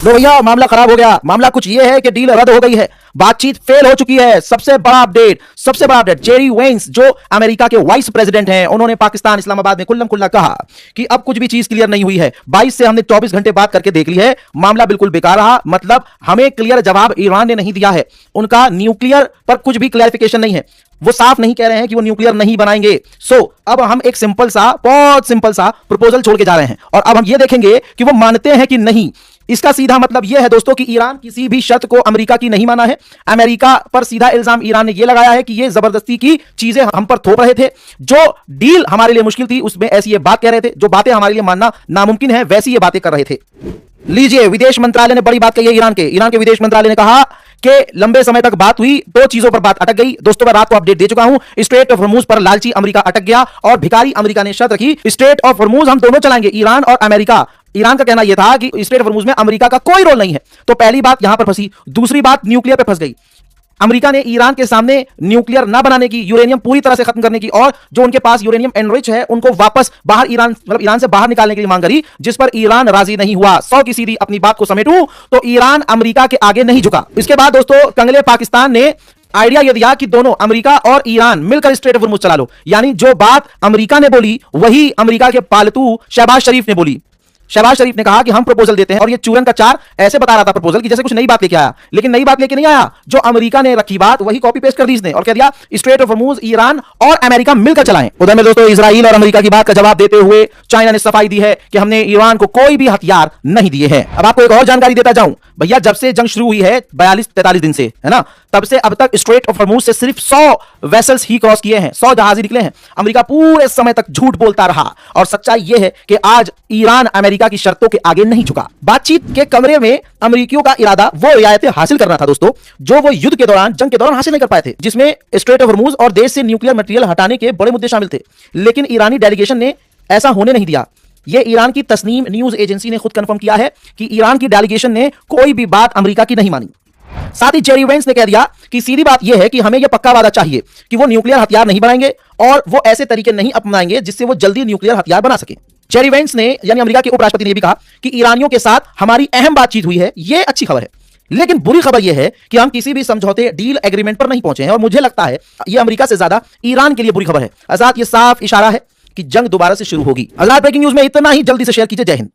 लो भैया, मामला खराब हो गया। मामला कुछ ये है कि डील रद्द हो गई है, बातचीत फेल हो चुकी है। सबसे बड़ा अपडेट, जेरी वेंस जो अमेरिका के वाइस प्रेसिडेंट हैं, उन्होंने पाकिस्तान इस्लामाबाद में खुल्लम खुल्ला कहा कि अब कुछ भी चीज क्लियर नहीं हुई है। 22 से हमने 24 घंटे बात करके देख ली है, मामला बिल्कुल बेकार रहा। मतलब हमें क्लियर जवाब ईरान ने नहीं दिया है, उनका न्यूक्लियर पर कुछ भी क्लैरिफिकेशन नहीं है। वो साफ नहीं कह रहे हैं कि वो न्यूक्लियर नहीं बनाएंगे। अब हम एक बहुत सिंपल सा प्रपोजल छोड़ के जा रहे हैं और अब हम ये देखेंगे कि वो मानते हैं कि नहीं। इसका सीधा मतलब यह है दोस्तों कि ईरान किसी भी शर्त को अमेरिका की नहीं माना है। अमेरिका पर सीधा इल्जाम ईरान ने यह लगाया है कि ये जबरदस्ती की चीजें हम पर थोप रहे थे। जो डील हमारे लिए मुश्किल थी उसमें ऐसी ये बात कह रहे थे, जो बातें हमारे लिए मानना नामुमकिन है वैसी ये बातें कर रहे थे। लीजिए, विदेश मंत्रालय ने बड़ी बात कही है। ईरान के विदेश मंत्रालय ने कहा कि लंबे समय तक बात हुई, दो चीजों पर बात अटक गई। दोस्तों, मैं रात को अपडेट दे चुका हूं, स्ट्रेट ऑफ हॉर्मूज पर लालची अमेरिका अटक गया और भिखारी अमेरिका ने शर्त रखी, स्ट्रेट ऑफ हॉर्मूज हम दोनों चलाएंगे, ईरान और अमेरिका। ईरान का कहना यह था कि स्ट्रेट ऑफ हॉर्मूज में अमेरिका का कोई रोल नहीं है। तो पहली बात यहां पर फंसी। दूसरी बात, न्यूक्लियर पे फंस गई। अमेरिका ने ईरान के सामने न्यूक्लियर ना बनाने की, यूरेनियम पूरी तरह से खत्म करने की और जो उनके पास यूरेनियम एनरिच है उनको वापस बाहर ईरान से बाहर निकालने के लिए मांग करी, जिस पर ईरान राजी नहीं हुआ। 100 की सीधी अपनी बात को समेटूं तो ईरान अमेरिका के आगे नहीं झुका। इसके बाद दोस्तों कंगले पाकिस्तान ने आइडिया यह दिया कि दोनों अमेरिका और ईरान मिलकर स्ट्रेट ऑफ हॉर्मूज चला लो। यानी जो बात अमेरिका ने बोली वही अमेरिका के पालतू शहबाज शरीफ ने बोली। शहबाज शरीफ ने कहा कि हम प्रपोजल देते हैं और ये चूरन का चार ऐसे बता रहा था प्रपोजल की जैसे कुछ नई बात लेके आया, लेकिन नई बात लेके नहीं आया। जो अमेरिका ने रखी बात वही कॉपी पेस्ट कर दी इसने और कह दिया स्ट्रेट ऑफ हॉर्मूज ईरान और अमेरिका मिलकर चलाएं। उधर में दोस्तों इजराइल और अमेरिका की बात का जवाब देते हुए चाइना ने सफाई दी है कि हमने ईरान को कोई भी हथियार नहीं दिए हैं। अब आपको एक और जानकारी देता जाऊं भैया, जब से जंग शुरू हुई है 42-43 दिन से, है ना, तब से अब तक स्ट्रेट ऑफ हॉर्मूज से सिर्फ 100 वेसल्स ही क्रॉस किए हैं, 100 जहाज ही निकले हैं। अमेरिका पूरे समय तक झूठ बोलता रहा और सच्चाई यह है कि आज ईरान अमेरिका की शर्तों के आगे नहीं झुका। बातचीत के कमरे में अमेरिकियों का इरादा वो रियायतें हासिल करना था दोस्तों, जो वो युद्ध के दौरान, जंग के दौरान हासिल नहीं कर पाए थे, जिसमें स्ट्रेट ऑफ हॉर्मूज और देश से न्यूक्लियर मटेरियल हटाने के बड़े मुद्दे शामिल थे। लेकिन ईरानी डेलीगेशन ने ऐसा होने नहीं दिया। यह ईरान की तस्नीम न्यूज एजेंसी ने खुद कंफर्म किया है कि ईरान की डेलीगेशन ने कोई भी बात अमेरिका की नहीं मानी। साथ ही जेरी वेंस ने कह दिया कि सीधी बात यह है कि हमें यह पक्का वादा चाहिए कि वो न्यूक्लियर हथियार नहीं बनाएंगे और वो ऐसे तरीके नहीं अपनाएंगे जिससे वो जल्दी न्यूक्लियर हथियार बना सके। जेरी वेंस ने, यानी अमेरिका के उपराष्ट्रपति ने भी कहा कि ईरानियों के साथ हमारी अहम बातचीत हुई है। यह अच्छी खबर है, लेकिन बुरी खबर यह है कि हम किसी भी समझौते, डील, एग्रीमेंट पर नहीं पहुंचे हैं और मुझे लगता है यह अमेरिका से ज्यादा ईरान के लिए बुरी खबर है। अर्थात यह साफ इशारा है कि जंग दोबारा से शुरू होगी। अगला ब्रेकिंग न्यूज में इतना ही, जल्दी से शेयर कीजिए। जय हिंद।